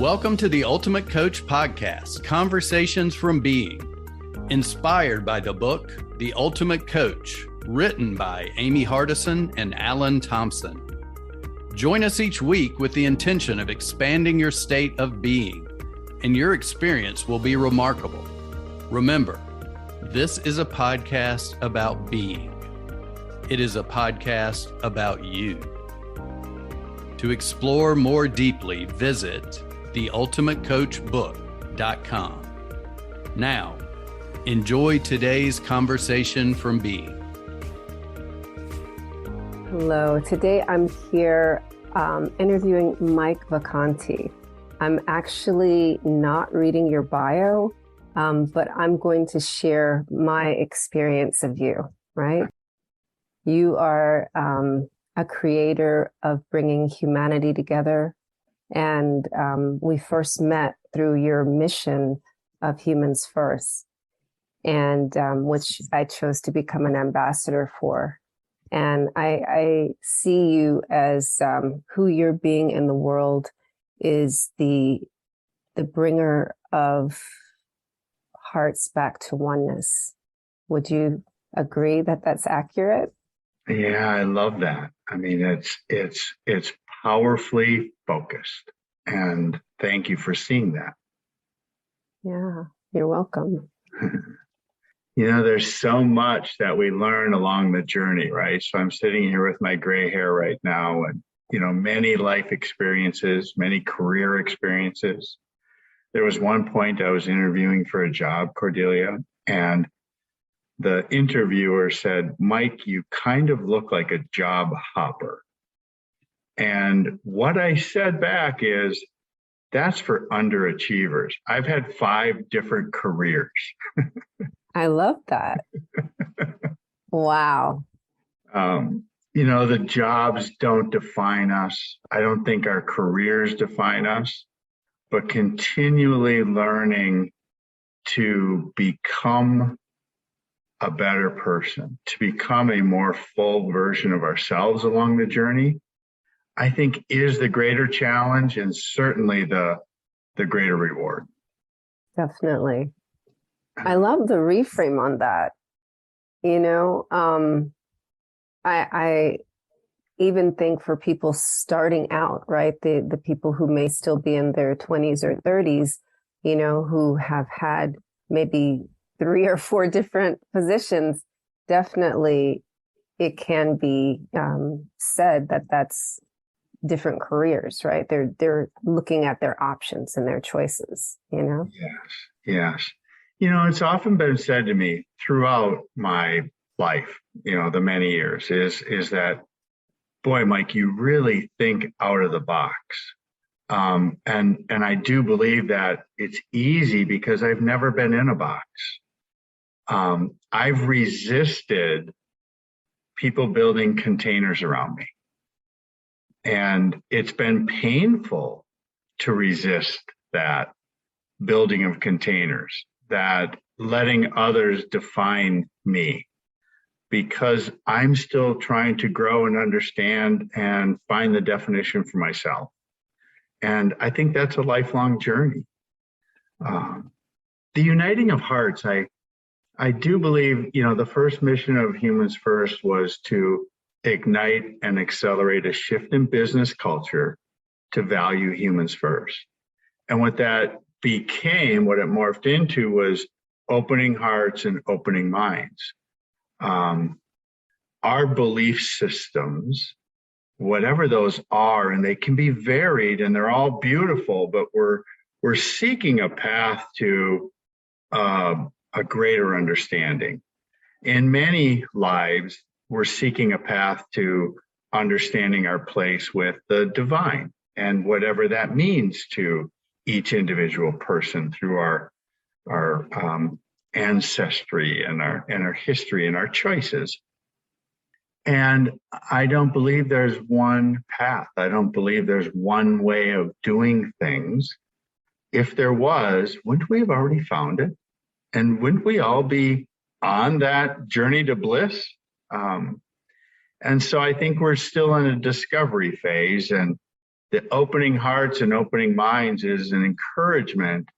Welcome to the Ultimate Coach Podcast, Conversations from Being, inspired by the book, The Ultimate Coach, written by Amy Hardison and Alan Thompson. Join us each week with the intention of expanding your state of being, and your experience will be remarkable. Remember, this is a podcast about being. It is a podcast about you. To explore more deeply, visit theultimatecoachbook.com. Now, enjoy today's conversation from Being. Hello, today I'm here interviewing Mike Vacanti. I'm actually not reading your bio, but I'm going to share my experience of you, right? You are a creator of bringing humanity together. And we first met through your mission of Humans First, and which I chose to become an ambassador for. And I see you as who you're being in the world is the bringer of hearts back to oneness. Would you agree that that's accurate? Yeah, I love that. I mean, it's powerfully focused, and thank you for seeing that. Yeah, you're welcome. There's so much that we learn along the journey, right? So I'm sitting here with my gray hair right now, and many life experiences, many career experiences. There was one point I was interviewing for a job, Cordelia, and the interviewer said, "Mike, you kind of look like a job hopper." And what I said back is, that's for underachievers. I've had 5 different careers. I love that. Wow. The jobs don't define us. I don't think our careers define us, but continually learning to become a better person, to become a more full version of ourselves along the journey, I think is the greater challenge and certainly the greater reward. Definitely. I love the reframe on that. I even think for people starting out, right? The people who may still be in their 20s or 30s, who have had maybe 3 or 4 different positions, definitely it can be said that that's different careers, right? They're looking at their options and their choices, Yes. It's often been said to me throughout my life, the many years, is that, boy, Mike, you really think out of the box. And I do believe that it's easy because I've never been in a box. I've resisted people building containers around me. And it's been painful to resist that building of containers, that letting others define me, because I'm still trying to grow and understand and find the definition for myself. And I think that's a lifelong journey. The uniting of hearts, I do believe, the first mission of Humans First was to ignite and accelerate a shift in business culture to value humans first. And what that became, what it morphed into, was opening hearts and opening minds. Our belief systems, whatever those are, and they can be varied and they're all beautiful, but we're seeking a path to a greater understanding. In many lives, we're seeking a path to understanding our place with the divine and whatever that means to each individual person through our ancestry and our history and our choices. And I don't believe there's one path. I don't believe there's one way of doing things. If there was, wouldn't we have already found it? And wouldn't we all be on that journey to bliss? And so I think we're still in a discovery phase. And the opening hearts and opening minds is an encouragement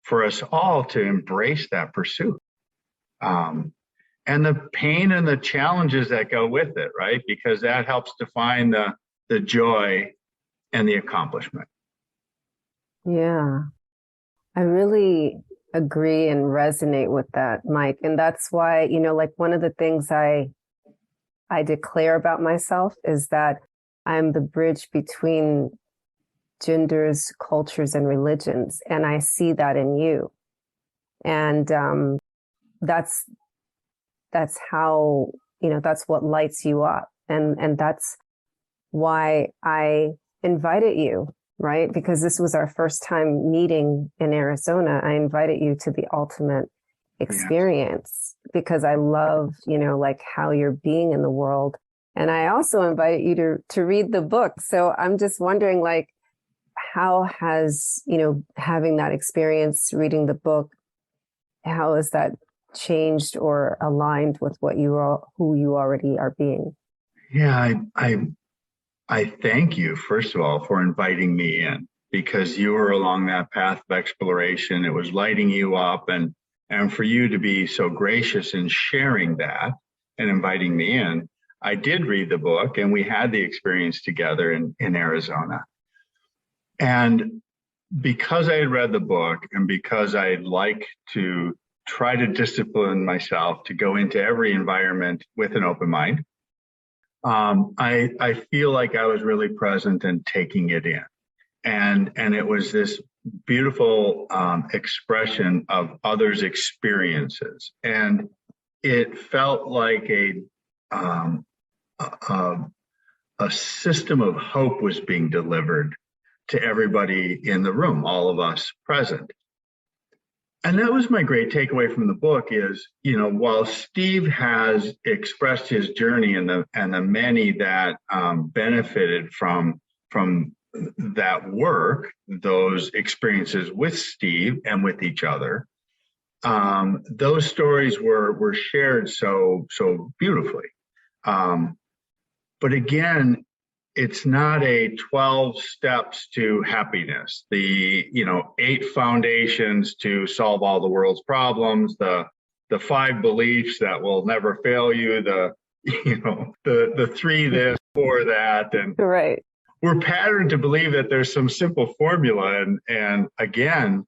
for us all to embrace that pursuit. And the pain and the challenges that go with it, right? Because that helps define the joy and the accomplishment. Yeah, I really agree and resonate with that, Mike. And that's why, like one of the things I declare about myself is that I'm the bridge between genders, cultures, and religions. And I see that in you. And that's how, that's what lights you up. And that's why I invited you, right? Because this was our first time meeting in Arizona. I invited you to the ultimate experience because I love, like how you're being in the world. And I also invited you to read the book. So I'm just wondering, like, how has, having that experience, reading the book, how has that changed or aligned with who you already are being? Yeah, I thank you, first of all, for inviting me in, because you were along that path of exploration. It was lighting you up, and for you to be so gracious in sharing that and inviting me in. I did read the book, and we had the experience together in Arizona. And because I had read the book, and because I'd like to try to discipline myself to go into every environment with an open mind, I feel like I was really present and taking it in. And it was this beautiful expression of others' experiences. And it felt like a system of hope was being delivered to everybody in the room, all of us present. And that was my great takeaway from the book is, while Steve has expressed his journey and the many that benefited from that work, those experiences with Steve and with each other, those stories were shared so beautifully. But again, it's not a 12 steps to happiness, the 8 foundations to solve all the world's problems, the 5 beliefs that will never fail you, the 3 this, 4 that, and right. We're patterned to believe that there's some simple formula, and again,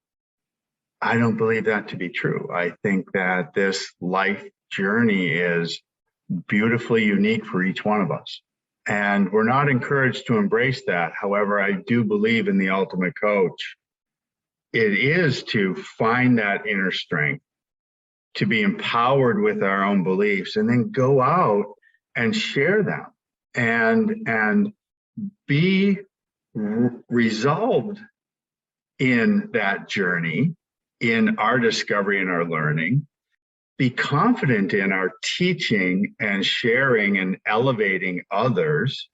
I don't believe that to be true. I think that this life journey is beautifully unique for each one of us. And we're not encouraged to embrace that. However, I do believe in the ultimate coach. It is to find that inner strength, to be empowered with our own beliefs, and then go out and share them and be resolved in that journey, in our discovery and our learning. Be confident in our teaching and sharing and elevating others,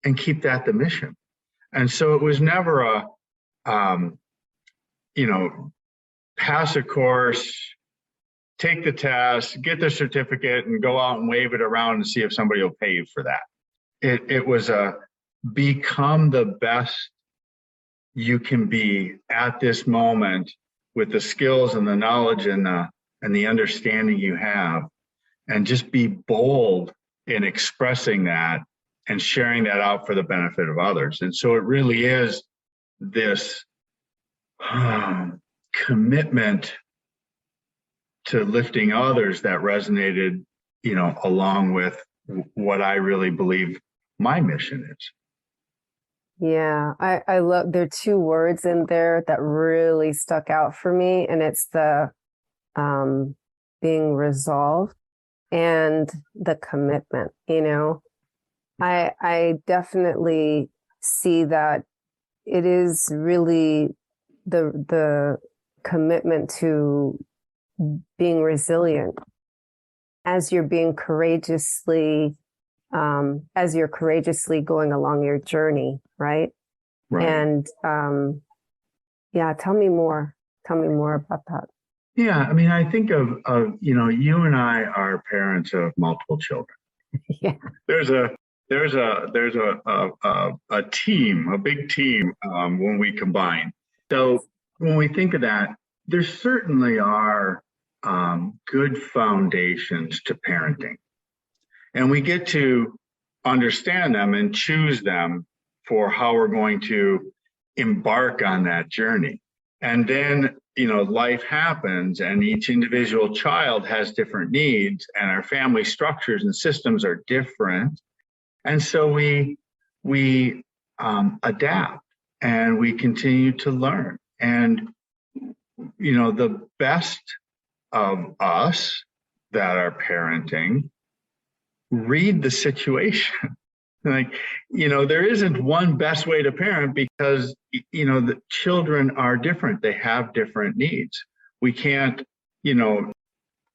and keep that the mission. And so it was never a, pass a course, take the test, get the certificate, and go out and wave it around and see if somebody will pay you for that. It was a become the best you can be at this moment with the skills and the knowledge and the understanding you have, and just be bold in expressing that and sharing that out for the benefit of others. And so it really is this commitment to lifting others that resonated, along with what I really believe my mission is. Yeah, I love, there are 2 words in there that really stuck out for me, and it's the being resolved and the commitment. I definitely see that it is really the commitment to being resilient as you're being courageously going along your journey, right? And tell me more about that. Yeah, I mean, I think of you and I are parents of multiple children. Yeah. There's a a team, a big team when we combine. So when we think of that, there certainly are good foundations to parenting, and we get to understand them and choose them for how we're going to embark on that journey. And then, life happens and each individual child has different needs and our family structures and systems are different. And so we adapt and we continue to learn. And, the best of us that are parenting read the situation. There isn't one best way to parent because, the children are different. They have different needs. We can't,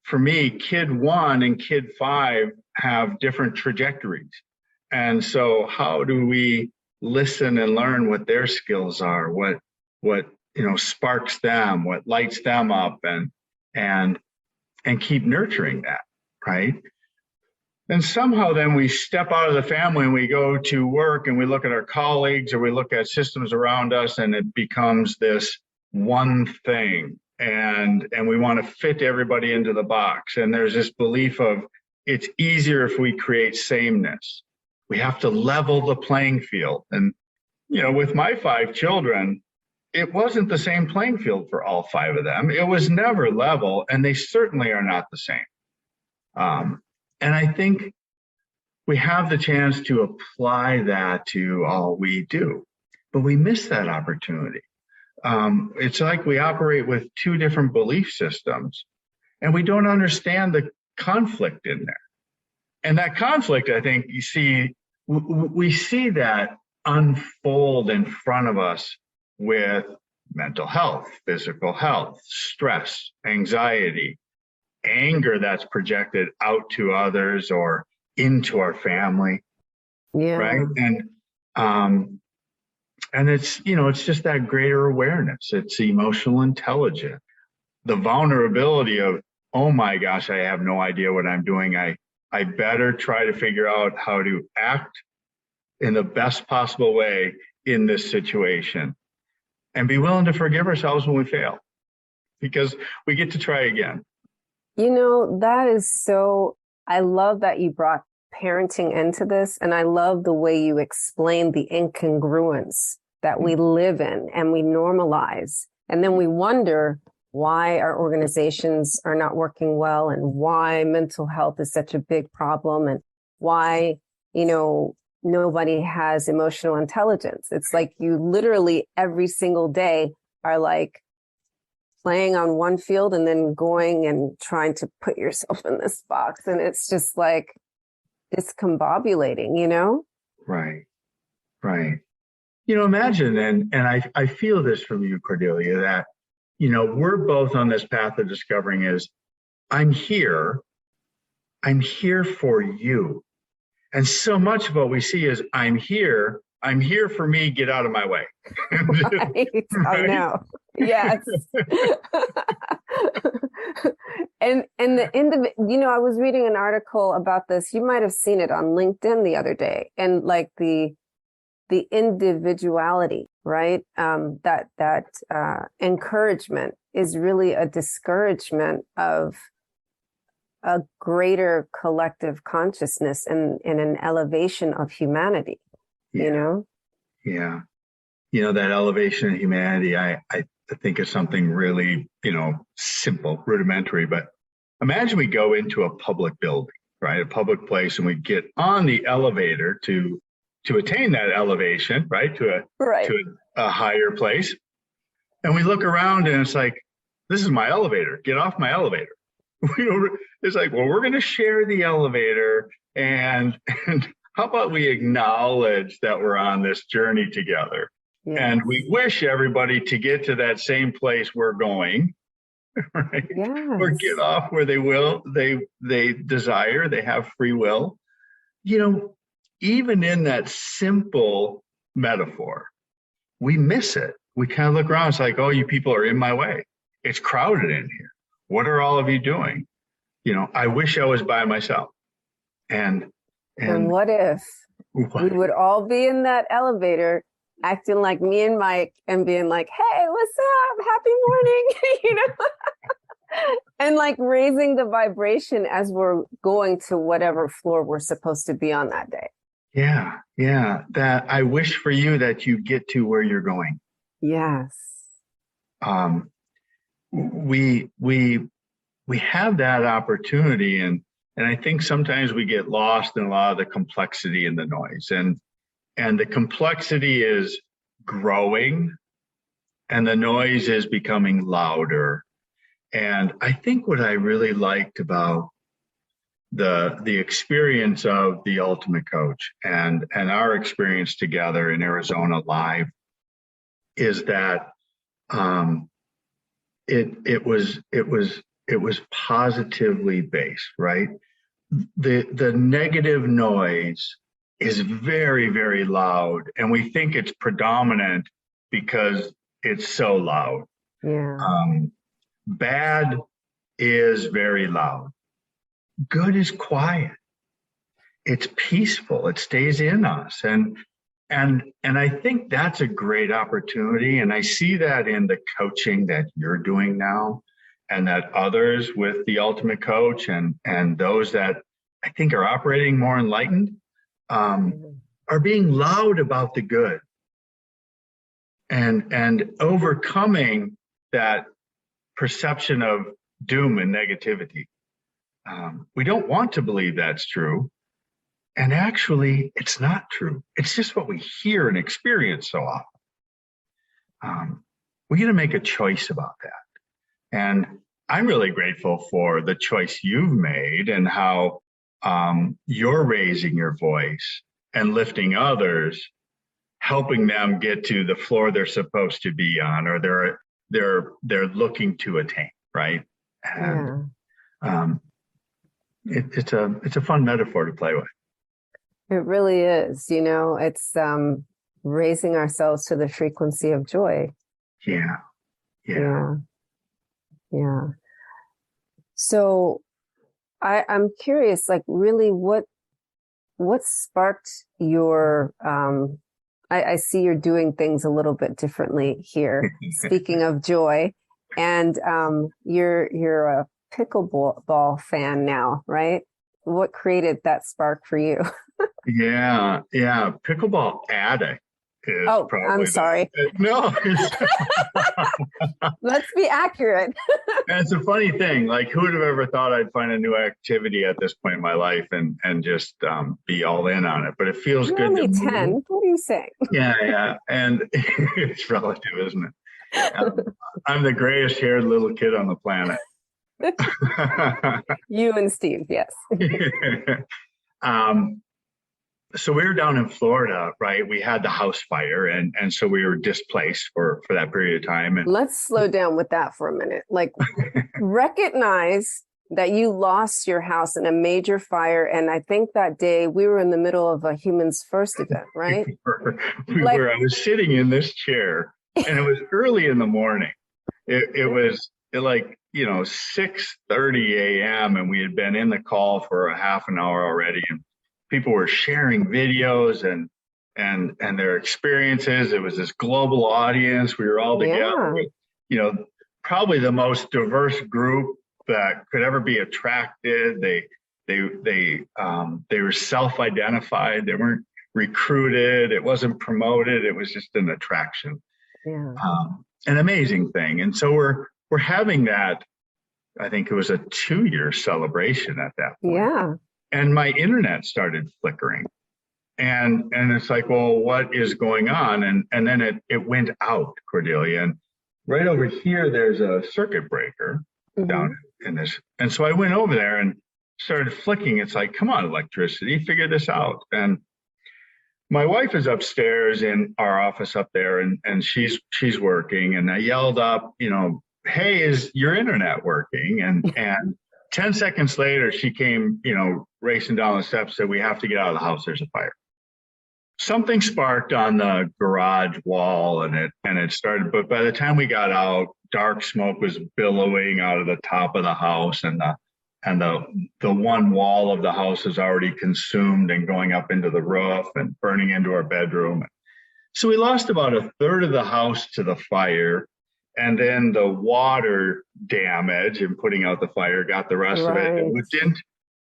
for me, kid 1 and kid 5 have different trajectories. And so how do we listen and learn what their skills are, what sparks them, what lights them up, and keep nurturing that, right? And somehow then we step out of the family and we go to work and we look at our colleagues or we look at systems around us and it becomes this one thing. And we want to fit everybody into the box. And there's this belief of it's easier if we create sameness. We have to level the playing field. And, with my 5 children, it wasn't the same playing field for all 5 of them. It was never level, and they certainly are not the same. And I think we have the chance to apply that to all we do, but we miss that opportunity. It's like we operate with 2 different belief systems, and we don't understand the conflict in there. And that conflict, I think, we see that unfold in front of us with mental health, physical health, stress, anxiety, anger that's projected out to others or into our family. Yeah. Right. And it's, it's just that greater awareness. It's emotional intelligence, the vulnerability of, oh my gosh, I have no idea what I'm doing. I better try to figure out how to act in the best possible way in this situation and be willing to forgive ourselves when we fail because we get to try again. That is I love that you brought parenting into this. And I love the way you explain the incongruence that we live in and we normalize. And then we wonder why our organizations are not working well and why mental health is such a big problem and why, nobody has emotional intelligence. It's like you literally every single day are like playing on one field and then going and trying to put yourself in this box. And it's just like discombobulating, Right. Imagine, and I feel this from you, Cordelia, that, we're both on this path of discovering is I'm here for you. And so much of what we see is I'm here for me, get out of my way. Right? I know. Yes. and I was reading an article about this. You might have seen it on LinkedIn the other day, and like the individuality, right? That encouragement is really a discouragement of a greater collective consciousness and an elevation of humanity, Yeah. That elevation of humanity, I think is something really, simple, rudimentary, but imagine we go into a public building, right? A public place, and we get on the elevator to attain that elevation, right? To a higher place. And we look around and it's like, this is my elevator, get off my elevator. It's like, well, we're going to share the elevator, and how about we acknowledge that we're on this journey together? Yes. And we wish everybody to get to that same place we're going, right? Yes. Or get off where they desire, they have free will. Even in that simple metaphor, we miss it. We kind of look around, it's like, oh, you people are in my way. It's crowded in here. What are all of you doing? I wish I was by myself. And And what if we would all be in that elevator acting like me and Mike and being like, hey, what's up? Happy morning, and like raising the vibration as we're going to whatever floor we're supposed to be on that day. Yeah. That I wish for you that you get to where you're going. Yes. We have that opportunity, and I think sometimes we get lost in a lot of the complexity and the noise, and the complexity is growing and the noise is becoming louder. And I think what I really liked about the experience of the Ultimate Coach and our experience together in Arizona Live is that it was positively based, right? The negative noise is very, very loud, and we think it's predominant because it's so loud. Yeah. Bad is very loud. Good is quiet. It's peaceful. It stays in us. And I think that's a great opportunity. And I see that in the coaching that you're doing now, and that others with the Ultimate Coach and those that I think are operating more enlightened are being loud about the good and overcoming that perception of doom and negativity. We don't want to believe that's true. And actually, it's not true. It's just what we hear and experience so often. We got to make a choice about that. And I'm really grateful for the choice you've made and how you're raising your voice and lifting others, helping them get to the floor they're supposed to be on, or they're looking to attain, right? And it's a fun metaphor to play with. It really is. It's raising ourselves to the frequency of joy. Yeah. So I'm curious, like, really what sparked your I see you're doing things a little bit differently here. Speaking of joy, and you're a pickleball fan now, right? What created that spark for you? Yeah. Pickleball addict is probably. I'm sorry. No. Let's be accurate. It's a funny thing. Like, who would have ever thought I'd find a new activity at this point in my life and just be all in on it? But it feels You're good. Only 10. What are you saying? Yeah. And it's relative, isn't it? I'm the grayest haired little kid on the planet. You and Steve, yes. So we were down in Florida, right? We had the house fire, and so we were displaced for that period of time. And let's slow down with that for a minute. Like, recognize that you lost your house in a major fire, and I think that day we were in the middle of a Humans First event, right? we were. I was sitting in this chair, and it was early in the morning. It was like 6:30 a.m. and we had been in the call for a half an hour already, and people were sharing videos and their experiences. It was this global audience. We were all together with, probably the most diverse group that could ever be attracted. They were self-identified. They weren't recruited. It wasn't promoted. It was just an attraction. Yeah. An amazing thing. And so we're having that. I think it was a 2-year celebration at that point. Yeah. And my internet started flickering. And it's like, well, what is going on? And then it went out, Cordelia. And right over here, there's a circuit breaker down in this. And so I went over there and started flicking. It's like, come on, electricity, figure this out. And my wife is upstairs in our office up there, and she's working. And I yelled up, hey, is your internet working? And 10 seconds later, she came, racing down the steps, said, we have to get out of the house. There's a fire. Something sparked on the garage wall, and it started. But by the time we got out, dark smoke was billowing out of the top of the house, and and the one wall of the house is already consumed and going up into the roof and burning into our bedroom. So we lost about a third of the house to the fire, and then the water damage and putting out the fire got the rest of it. And what didn't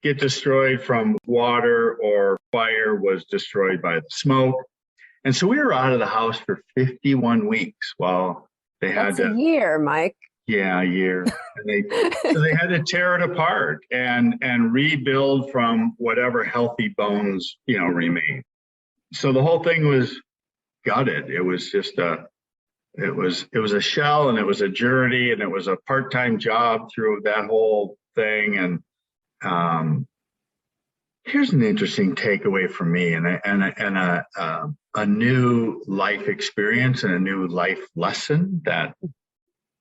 get destroyed from water or fire was destroyed by the smoke. And so we were out of the house for 51 weeks while they had That's a year, Mike. Yeah, a year. So they had to tear it apart and rebuild from whatever healthy bones, remained. So the whole thing was gutted. It was just it was a shell, and it was a journey, and it was a part-time job through that whole thing. And here's an interesting takeaway for me, and a new life experience and a new life lesson that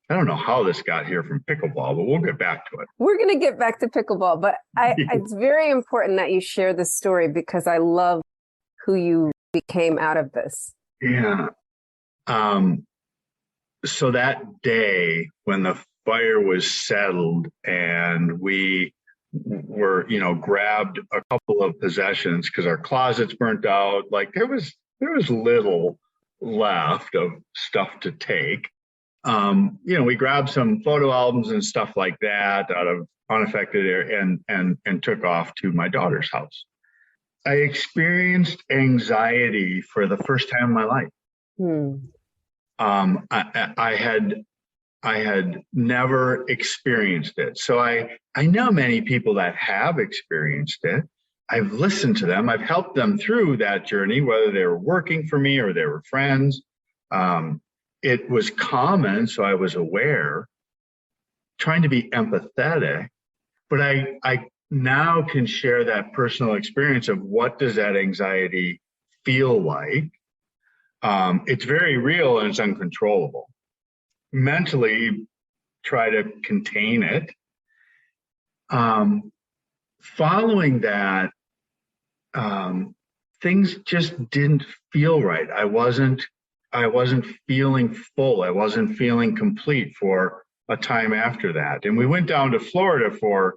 I don't know how this got here from pickleball, but we'll get back to it. We're going to get back to pickleball, but it's very important that you share this story because I love who you became out of this. Yeah. So that day when the fire was settled and we were, grabbed a couple of possessions because our closets burnt out, like there was little left of stuff to take. We grabbed some photo albums and stuff like that out of unaffected area and took off to my daughter's house. I experienced anxiety for the first time in my life. I had never experienced it. So I know many people that have experienced it. I've listened to them. I've helped them through that journey, whether they were working for me or they were friends. It was common, so I was aware, trying to be empathetic, but I now can share that personal experience of what does that anxiety feel like. It's very real and it's uncontrollable. Mentally, try to contain it. Following that, things just didn't feel right. I wasn't feeling full. I wasn't feeling complete for a time after that. And we went down to Florida for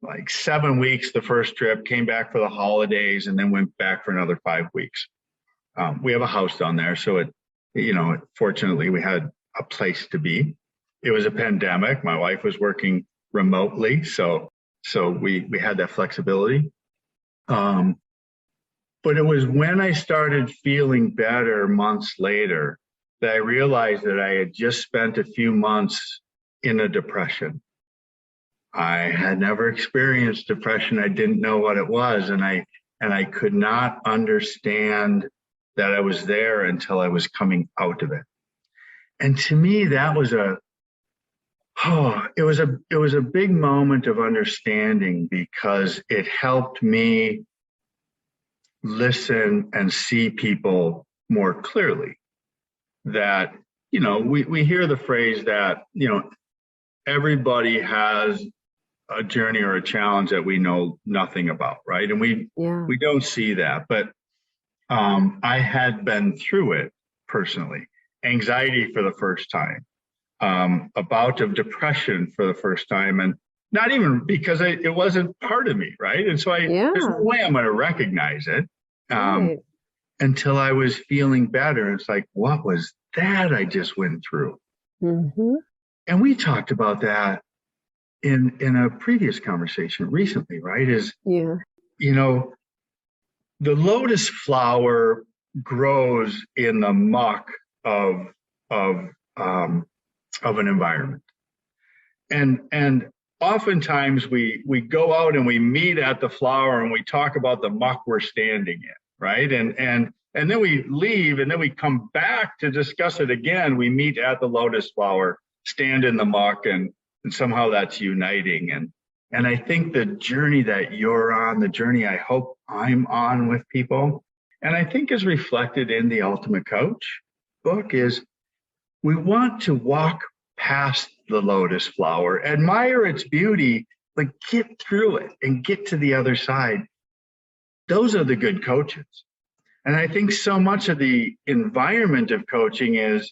like 7 weeks, the first trip, came back for the holidays, and then went back for another 5 weeks. We have a house down there. So fortunately we had a place to be. It was a pandemic. My wife was working remotely. So we had that flexibility. But it was when I started feeling better months later that I realized that I had just spent a few months in a depression. I had never experienced depression. I didn't know what it was. And I could not understand that I was there until I was coming out of it. And to me, that was it was a big moment of understanding because it helped me listen and see people more clearly. That, we hear the phrase that, everybody has a journey or a challenge that we know nothing about, right? And we don't see that. But I had been through it personally. Anxiety for the first time, a bout of depression for the first time, and not even because it wasn't part of me, right? And so there's no way I'm going to recognize it until I was feeling better. It's like, what was that I just went through? Mm-hmm. And we talked about that in a previous conversation recently, right? The lotus flower grows in the muck of an environment, and oftentimes we go out and we meet at the flower and we talk about the muck we're standing in, right? And then we leave and then we come back to discuss it again. We meet at the lotus flower, stand in the muck, and somehow that's uniting. And I think the journey that you're on, the journey I hope I'm on with people, and I think is reflected in the Ultimate Coach book, is we want to walk past the lotus flower, admire its beauty, but get through it and get to the other side. Those are the good coaches. And I think so much of the environment of coaching is,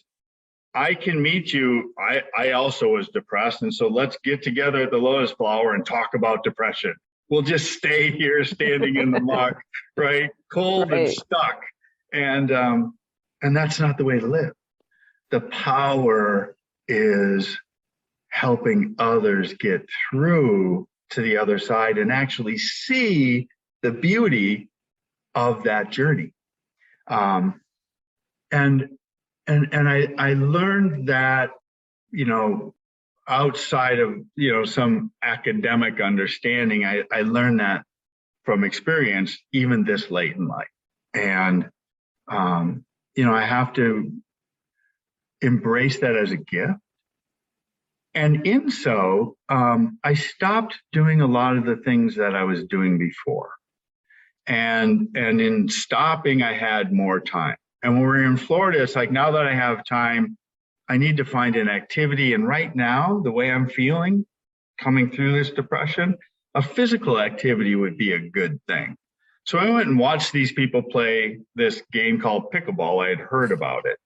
I can meet you. I also was depressed. And so let's get together at the Lotus Flower and talk about depression. We'll just stay here standing in the muck, right? Cold and stuck. And that's not the way to live. The power is helping others get through to the other side and actually see the beauty of that journey. And I learned that, outside of, some academic understanding, I learned that from experience, even this late in life. And, I have to embrace that as a gift. And in so, I stopped doing a lot of the things that I was doing before. And in stopping, I had more time. And when we're in Florida, it's like, now that I have time, I need to find an activity. And right now, the way I'm feeling coming through this depression, a physical activity would be a good thing. So I went and watched these people play this game called pickleball. I had heard about it.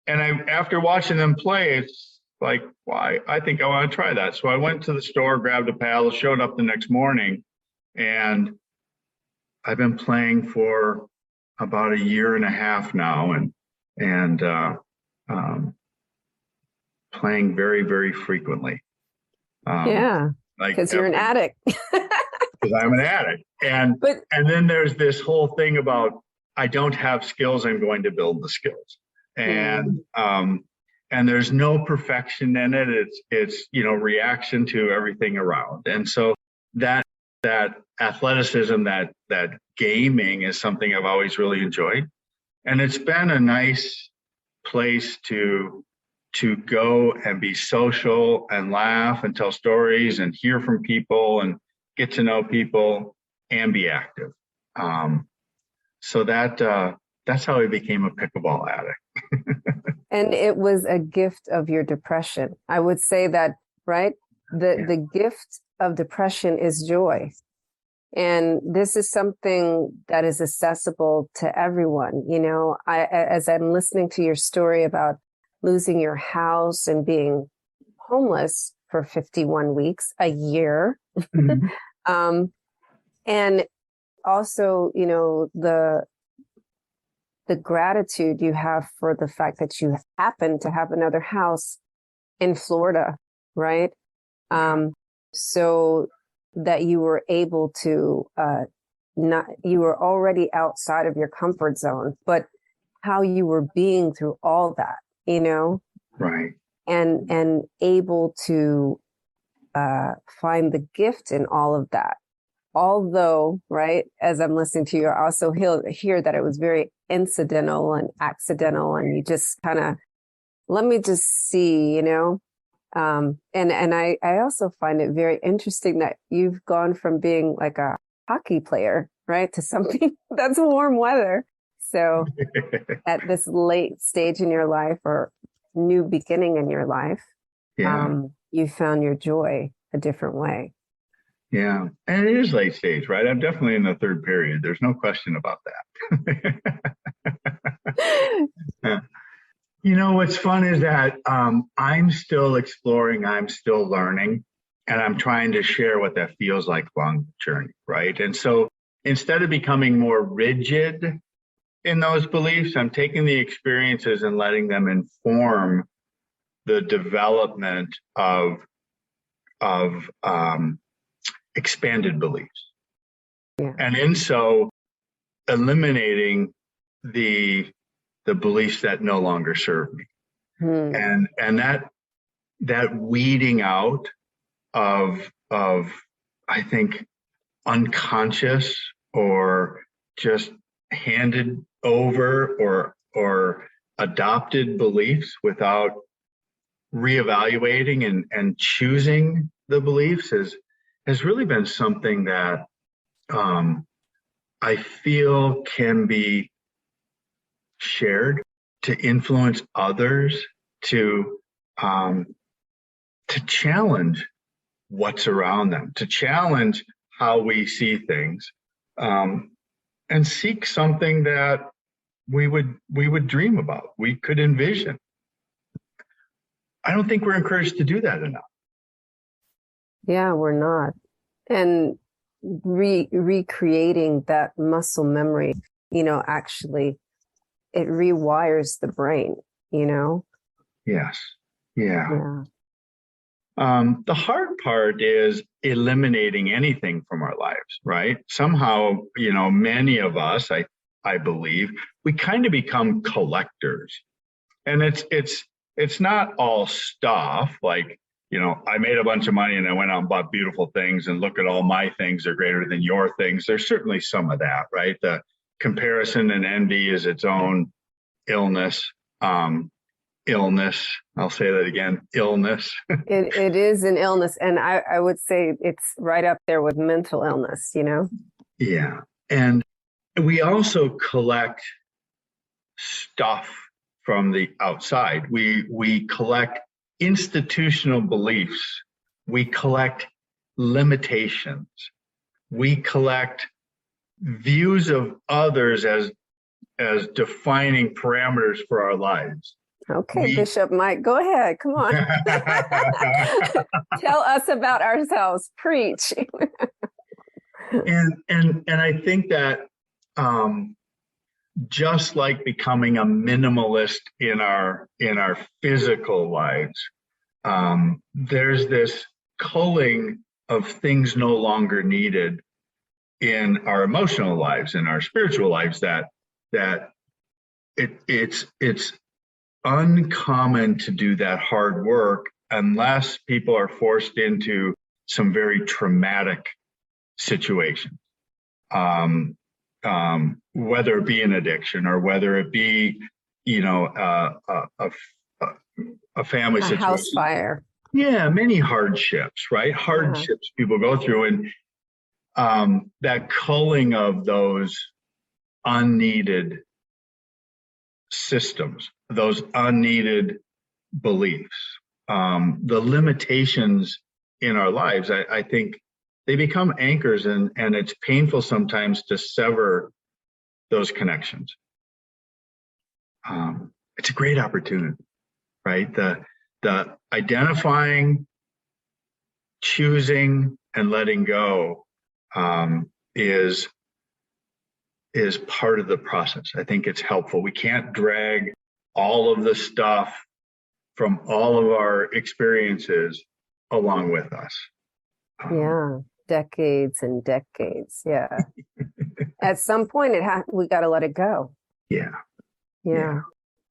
And after watching them play, it's like, why? I think I want to try that. So I went to the store, grabbed a paddle, showed up the next morning, and I've been playing for about a year and a half now, and playing very, very frequently. Because you're an addict. Because I'm an addict. And then there's this whole thing about, I don't have skills, I'm going to build the skills. And there's no perfection in it. It's reaction to everything around. And so that athleticism, that gaming is something I've always really enjoyed. And it's been a nice place to go and be social and laugh and tell stories and hear from people and get to know people and be active. So that's how I became a pickleball addict. And it was a gift of your depression. I would say that, right? The gift of depression is joy. And this is something that is accessible to everyone. As I'm listening to your story about losing your house and being homeless for 51 weeks, a year. Mm-hmm. And also, the gratitude you have for the fact that you happen to have another house in Florida, right? So that you were able to, you were already outside of your comfort zone, but how you were being through all that, Right. And able to find the gift in all of that. Although, right, as I'm listening to you, I also hear that it was very incidental and accidental, and you just kind of, let me just see, and I also find it very interesting that you've gone from being like a hockey player, right, to something that's warm weather. So at this late stage in your life or new beginning in your life, you found your joy a different way. Yeah. And it is late stage, right? I'm definitely in the third period. There's no question about that. What's fun is that I'm still exploring, I'm still learning, and I'm trying to share what that feels like along the journey, right? And so instead of becoming more rigid in those beliefs, I'm taking the experiences and letting them inform the development of expanded beliefs. Yeah. And in so eliminating the beliefs that no longer serve me. And that weeding out of I think unconscious or just handed over or adopted beliefs without reevaluating and choosing the beliefs has really been something that I feel can be shared to influence others to challenge what's around them, to challenge how we see things, and seek something that we would dream about, we could envision. I don't think we're encouraged to do that enough. Yeah, we're not. And recreating that muscle memory, actually, it rewires the brain, you know? Yes. Yeah. Yeah. The hard part is eliminating anything from our lives, right? Somehow, many of us, I believe, we kind of become collectors. And it's not all stuff like, I made a bunch of money and I went out and bought beautiful things and look at all my things are greater than your things. There's certainly some of that, right? The comparison and envy is its own illness. Illness. I'll say that again. Illness. It is an illness. And I would say it's right up there with mental illness, Yeah. And we also collect stuff from the outside. We collect institutional beliefs. We collect limitations. We collect views of others as defining parameters for our lives. Okay, Bishop Mike, go ahead. Come on. Tell us about ourselves. Preach. and I think that just like becoming a minimalist in our physical lives, there's this culling of things no longer needed in our emotional lives, in our spiritual lives, that it's uncommon to do that hard work unless people are forced into some very traumatic situations, whether it be an addiction or whether it be, a family situation, house fire. Yeah, many hardships, right? Hardships people go through, and that culling of those unneeded systems, those unneeded beliefs, the limitations in our lives, I think they become anchors, and it's painful sometimes to sever those connections. It's a great opportunity, right? The identifying, choosing, and letting go is part of the process. I think it's helpful. We can't drag all of the stuff from all of our experiences along with us. Yeah, decades and decades. Yeah. At some point, we got to let it go. Yeah.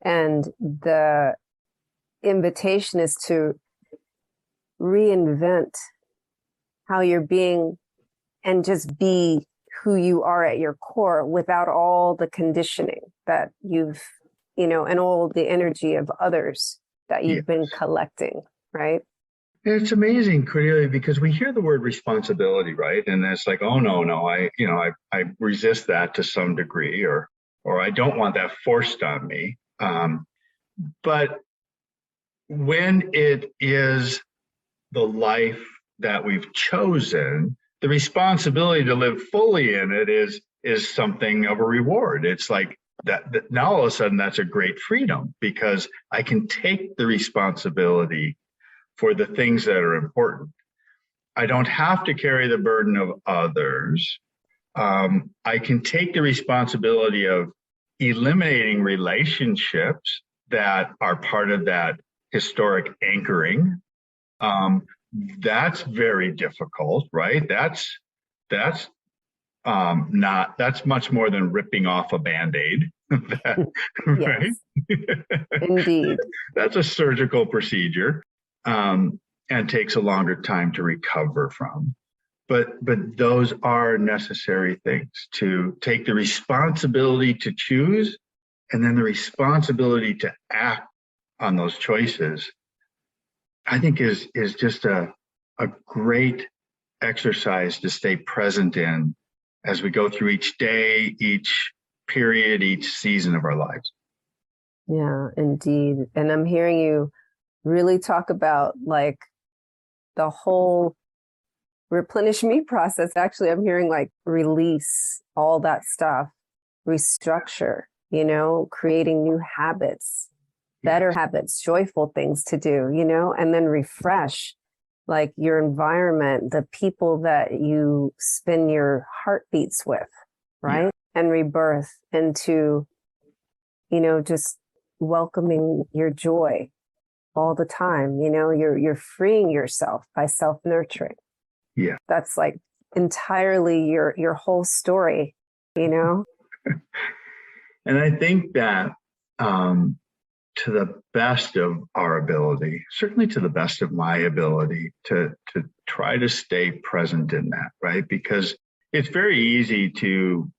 And the invitation is to reinvent how you're being and just be who you are at your core without all the conditioning that you've, and all the energy of others that you've been collecting, right? It's amazing, Cordelia, because we hear the word responsibility, right? And it's like, oh no, I resist that to some degree, or I don't want that forced on me. But when it is the life that we've chosen, the responsibility to live fully in it is something of a reward. It's like that now all of a sudden that's a great freedom, because I can take the responsibility for the things that are important. I don't have to carry the burden of others. I can take the responsibility of eliminating relationships that are part of that historic anchoring. That's very difficult, right? That's much more than ripping off a Band-Aid. Right? Indeed. That's a surgical procedure, and takes a longer time to recover from. But those are necessary things, to take the responsibility to choose, and then the responsibility to act on those choices. I think is just a great exercise to stay present in as we go through each day, each period, each season of our lives. Yeah, indeed. And I'm hearing you really talk about like the whole replenish me process. Actually, I'm hearing like release all that stuff, restructure, creating new habits, better habits, joyful things to do, and then refresh like your environment, the people that you spin your heartbeats with, right? Yeah. And rebirth into, just welcoming your joy all the time. You're freeing yourself by self-nurturing. Yeah. That's like entirely your whole story, And I think that to the best of our ability, certainly to the best of my ability, to try to stay present in that, right? Because it's very easy to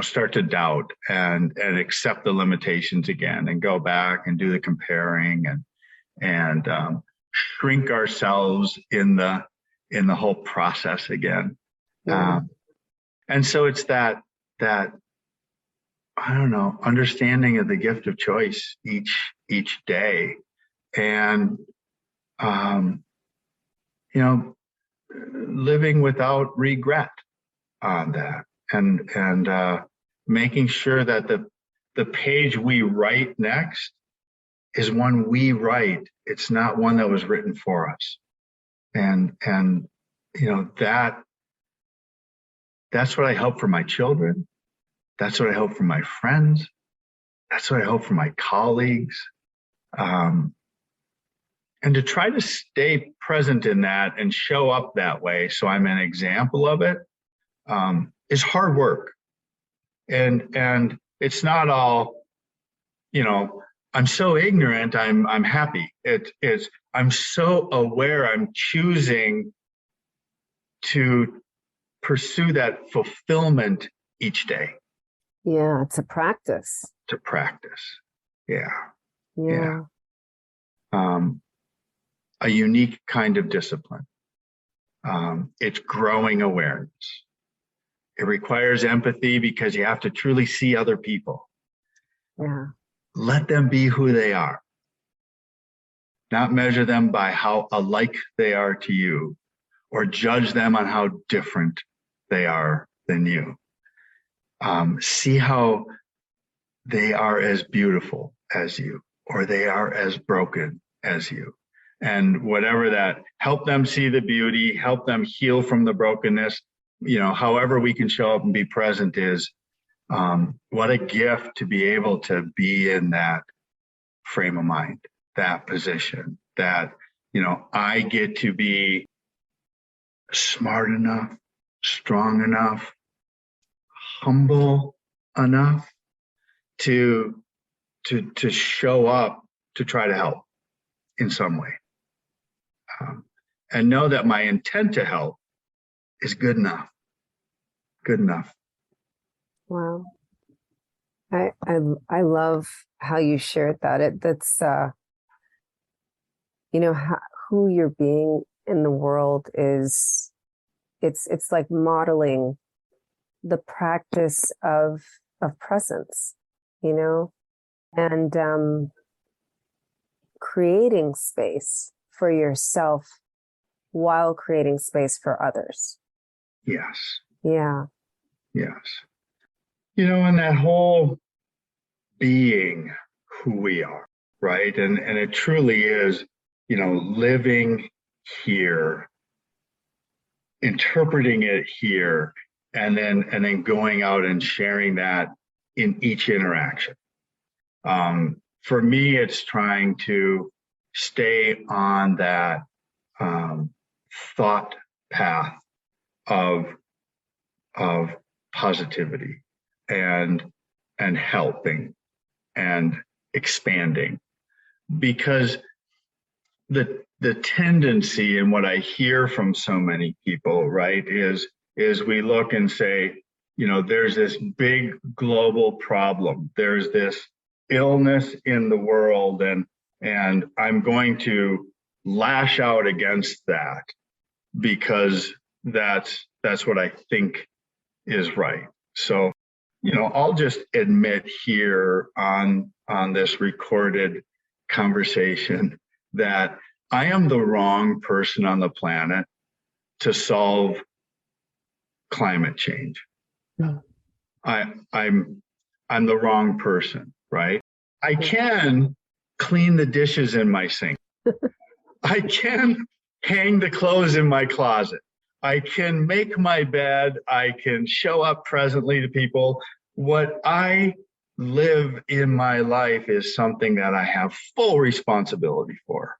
start to doubt and accept the limitations again and go back and do the comparing and shrink ourselves in the whole process again. Yeah. And so it's that I don't know, understanding of the gift of choice each day, and living without regret on that, and making sure that the page we write next is one we write. It's not one that was written for us, and that's what I hope for my children. That's what I hope for my friends. That's what I hope for my colleagues. And to try to stay present in that and show up that way, so I'm an example of it, is hard work. And it's not all, I'm so ignorant, I'm happy. It's I'm so aware, I'm choosing to pursue that fulfillment each day. Yeah, it's a practice. To practice. Yeah. Yeah. A unique kind of discipline. It's growing awareness. It requires empathy because you have to truly see other people. Yeah. Let them be who they are. Not measure them by how alike they are to you, or judge them on how different they are than you. See how they are as beautiful as you, or they are as broken as you. And whatever that, help them see the beauty, help them heal from the brokenness. However we can show up and be present is, what a gift to be able to be in that frame of mind, that position, that, I get to be smart enough, strong enough, humble enough to show up to try to help in some way, and know that my intent to help is good enough. Good enough. Wow. I love how you shared that. That's who you're being in the world is. It's like modeling the practice of presence, and creating space for yourself while creating space for others. Yes. Yeah. Yes. And that whole being who we are, right? And it truly is, living here, interpreting it here, and then going out and sharing that in each interaction. For me, it's trying to stay on that thought path of positivity and helping and expanding, because the tendency, and what I hear from so many people, right, is we look and say, there's this big global problem, there's this illness in the world, and I'm going to lash out against that because that's what I think is right. So, I'll just admit here on this recorded conversation that I am the wrong person on the planet to solve climate change. No. I'm the wrong person, right? I can clean the dishes in my sink. I can hang the clothes in my closet. I can make my bed. I can show up presently to people. What I live in my life is something that I have full responsibility for.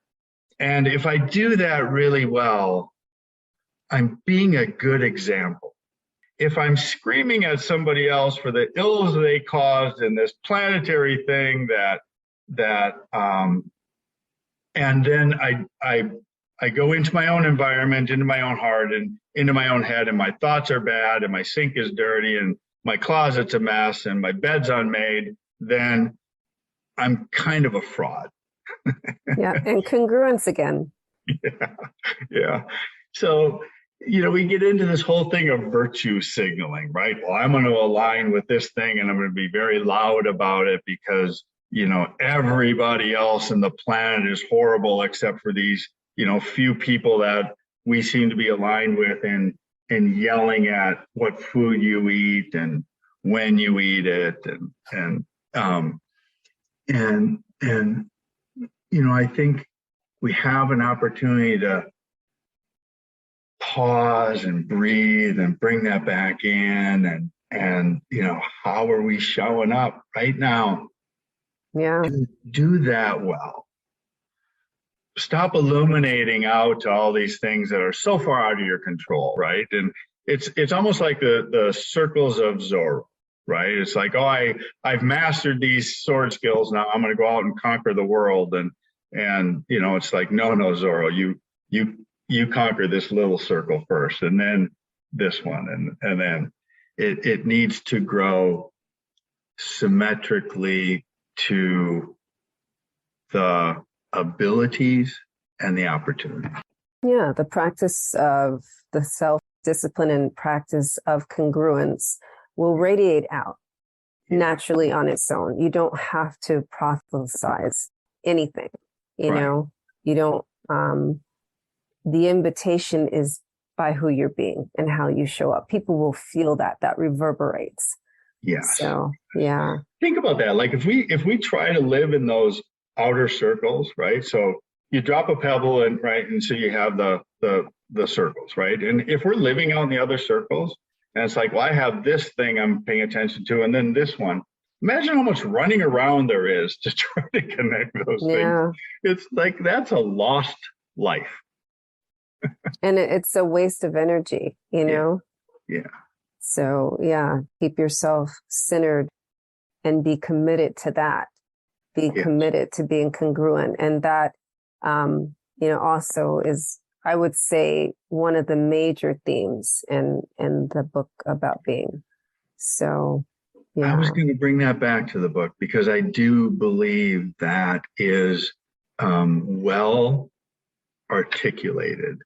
And if I do that really well, I'm being a good example. If I'm screaming at somebody else for the ills they caused in this planetary thing and then I go into my own environment, into my own heart, and into my own head, and my thoughts are bad, and my sink is dirty, and my closet's a mess, and my bed's unmade, then I'm kind of a fraud. Yeah, and congruence again. Yeah. So, we get into this whole thing of virtue signaling, right? Well, I'm going to align with this thing, and I'm going to be very loud about it because, everybody else on the planet is horrible except for these, few people that we seem to be aligned with, and yelling at what food you eat and when you eat it. I think we have an opportunity to pause and breathe and bring that back in, and how are we showing up right now? Yeah. Do that well. Stop illuminating out to all these things that are so far out of your control, right? And it's almost like the circles of Zorro, right? It's like, oh, I've mastered these sword skills. Now I'm going to go out and conquer the world. And it's like, no, Zorro, you conquer this little circle first, and then this one, and then it needs to grow symmetrically to the abilities and the opportunities. Yeah, the practice of the self-discipline and practice of congruence will radiate out naturally on its own. You don't have to proselytize anything, you don't, the invitation is by who you're being and how you show up. People will feel that reverberates. Yes. So, yeah. Think about that. Like if we try to live in those outer circles, right? So you drop a pebble and so you have the circles, right? And if we're living out in the other circles, and it's like, well, I have this thing I'm paying attention to, and then this one. Imagine how much running around there is to try to connect those things. It's like, that's a lost life. And it's a waste of energy, Yeah. So, keep yourself centered and be committed to that. Be committed to being congruent. And that, also is, I would say, one of the major themes in the book about being. So, yeah. I was going to bring that back to the book because I do believe that is well articulated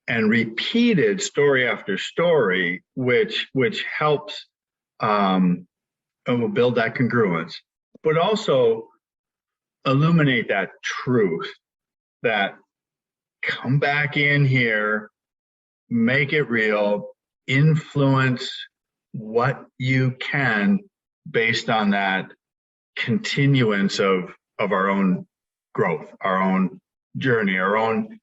and repeated story after story, which helps build that congruence, but also illuminate that truth that come back in here, make it real, influence what you can based on that continuance of our own growth, our own journey, our own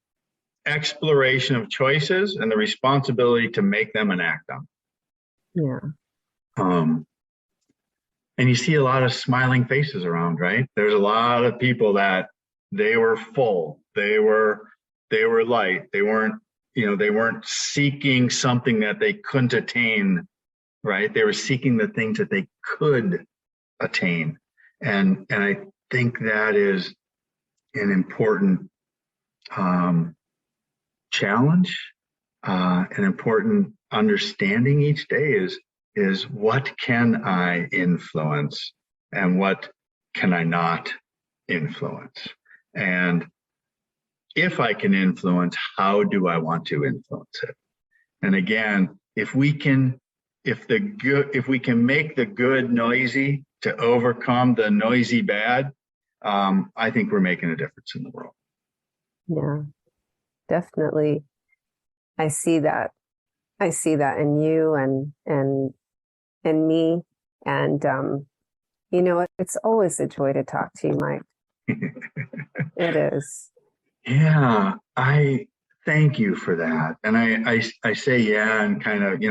exploration of choices, and the responsibility to make them and act on. Yeah. And you see a lot of smiling faces around, right? There's a lot of people that they were full, they were light, they weren't seeking something that they couldn't attain, right? They were seeking the things that they could attain. And I think that is an important challenge, an important understanding each day is what can I influence and what can I not influence? And if I can influence, how do I want to influence it? And again, if we can make the good noisy to overcome the noisy bad, I think we're making a difference in the world. Yeah, definitely. I see that in you and me. And, it's always a joy to talk to you, Mike. It is. Yeah, I thank you for that. And I say yeah and kind of,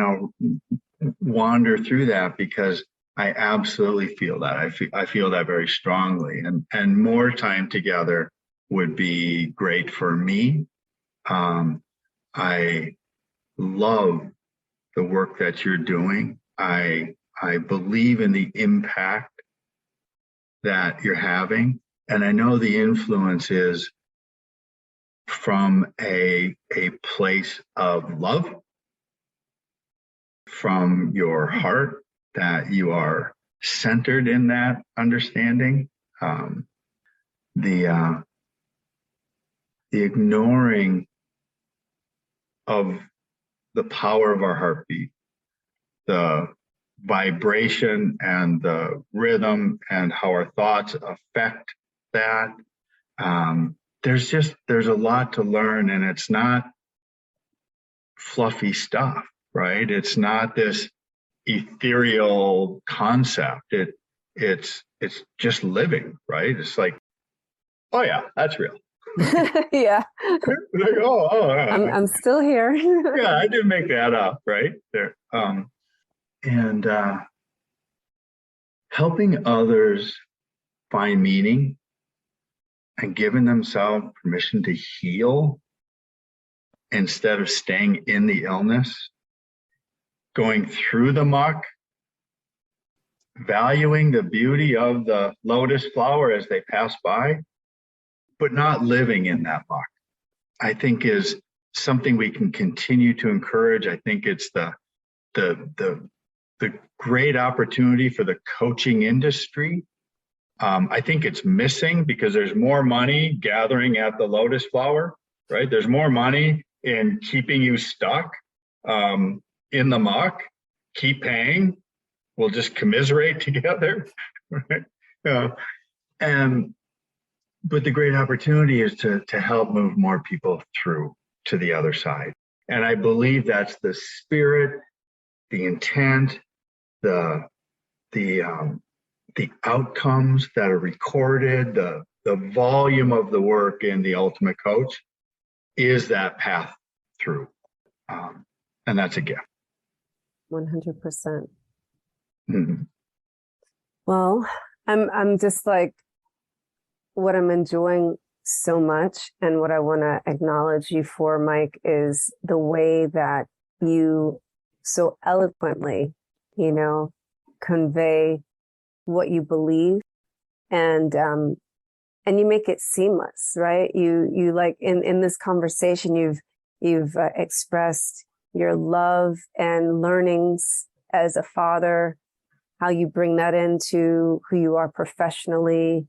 wander through that because I absolutely feel that. I feel that very strongly. And more time together would be great for me. I love the work that you're doing. I believe in the impact that you're having. And I know the influence is from a place of love, from your heart, that you are centered in that understanding. The ignoring of the power of our heartbeat, the vibration and the rhythm and how our thoughts affect that. There's a lot to learn, and it's not fluffy stuff, right? It's not this ethereal concept. It's just living, right? It's like, oh yeah, that's real. Yeah. Like, oh, I'm still here. yeah, I didn't make that up, right? There, and helping others find meaning and giving themselves permission to heal instead of staying in the illness, going through the muck, valuing the beauty of the lotus flower as they pass by, but not living in that muck, I think is something we can continue to encourage. I think it's the great opportunity for the coaching industry. I think it's missing because there's more money gathering at the lotus flower, right? There's more money in keeping you stuck in the muck. Keep paying. We'll just commiserate together, right? But the great opportunity is to help move more people through to the other side. And I believe that's the spirit, the intent, the outcomes that are recorded, the volume of the work in the Ultimate Coach is that path through. And that's a gift. 100%. Mm-hmm. Well, I'm just like, what I'm enjoying so much and what I want to acknowledge you for, Mike, is the way that you so eloquently, convey what you believe, and you make it seamless, right? You like in this conversation, you've expressed your love and learnings as a father, how you bring that into who you are professionally,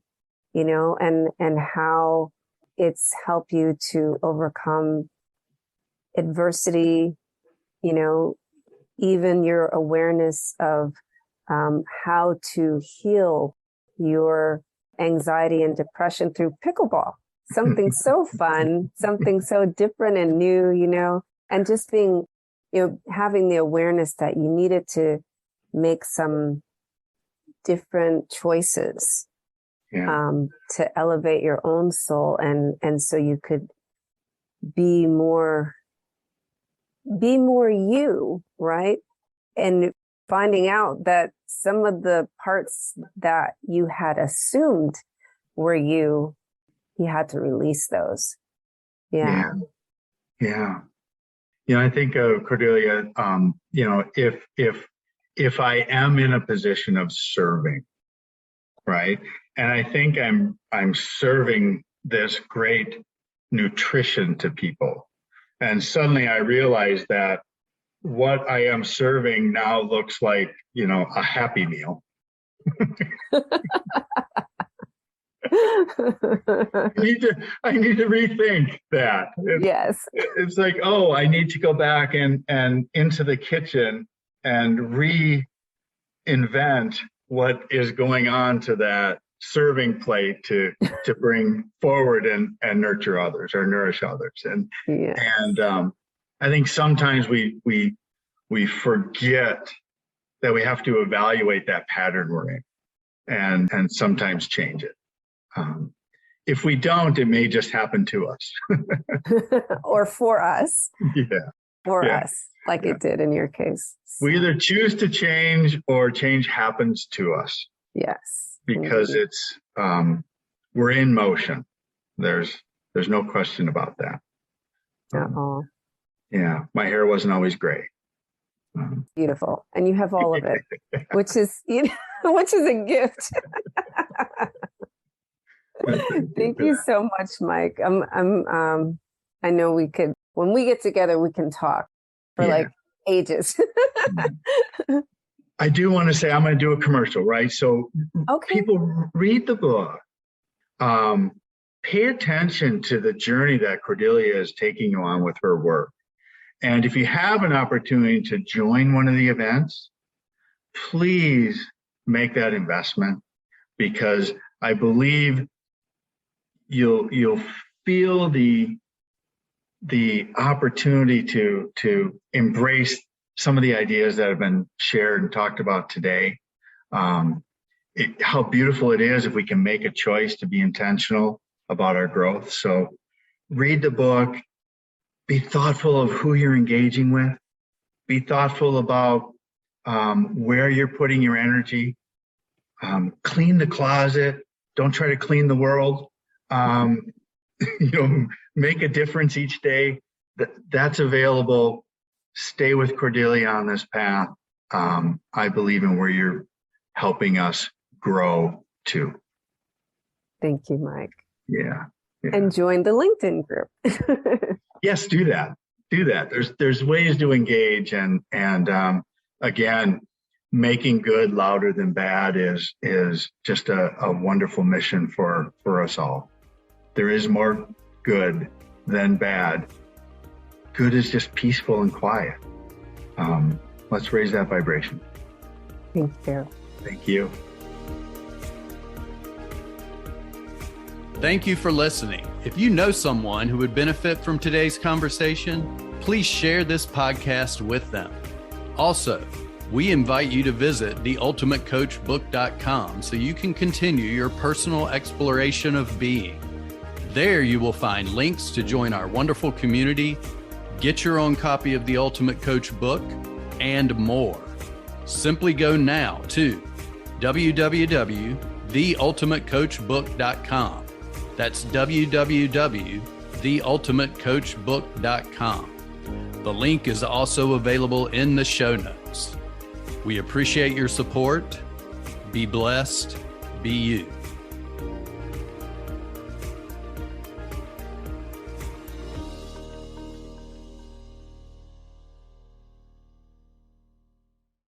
and how it's helped you to overcome adversity, even your awareness of how to heal your anxiety and depression through pickleball. Something so fun, something so different and new, and just being, having the awareness that you needed to make some different choices. Yeah. To elevate your own soul, and so you could be more you, right? And finding out that some of the parts that you had assumed were you had to release those. Yeah. I think, Cordelia, if I am in a position of serving, right? And I think I'm serving this great nutrition to people. And suddenly I realize that what I am serving now looks like, a Happy Meal. I need to rethink that. Yes. It's like, oh, I need to go back and into the kitchen and reinvent what is going on to that serving plate to bring forward and nurture others or nourish others. And yes. and I think sometimes we forget that we have to evaluate that pattern we're in and sometimes change it. if we don't, it may just happen to us. Or for us. Yeah. For us, like it did in your case. So. We either choose to change or change happens to us. Yes. Because indeed. it's we're in motion. There's no question about that. At all. Yeah, my hair wasn't always gray. Beautiful, and you have all of it, which is which is a gift. Thank you so much, Mike. I know we could, when we get together, we can talk for like ages. I do want to say I'm going to do a commercial, right? So people read the book. Pay attention to the journey that Cordelia is taking you on with her work. And if you have an opportunity to join one of the events, please make that investment, because I believe you'll feel the opportunity to embrace some of the ideas that have been shared and talked about today. How beautiful it is if we can make a choice to be intentional about our growth. So read the book, be thoughtful of who you're engaging with, be thoughtful about where you're putting your energy, clean the closet, don't try to clean the world, make a difference each day. That's available. Stay with Cordelia on this path. I believe in where you're helping us grow too. Thank you, Mike. Yeah. And join the LinkedIn group. Yes, do that. There's ways to engage, and again, making good louder than bad is just a wonderful mission for us all. There is more good than bad. Good is just peaceful and quiet. Let's raise that vibration. Thank you. Thank you. Thank you for listening. If you know someone who would benefit from today's conversation, please share this podcast with them. Also, we invite you to visit theultimatecoachbook.com so you can continue your personal exploration of being. There you will find links to join our wonderful community, get your own copy of the Ultimate Coach book, and more. Simply go now to www.theultimatecoachbook.com. That's www.theultimatecoachbook.com. The link is also available in the show notes. We appreciate your support. Be blessed. Be you.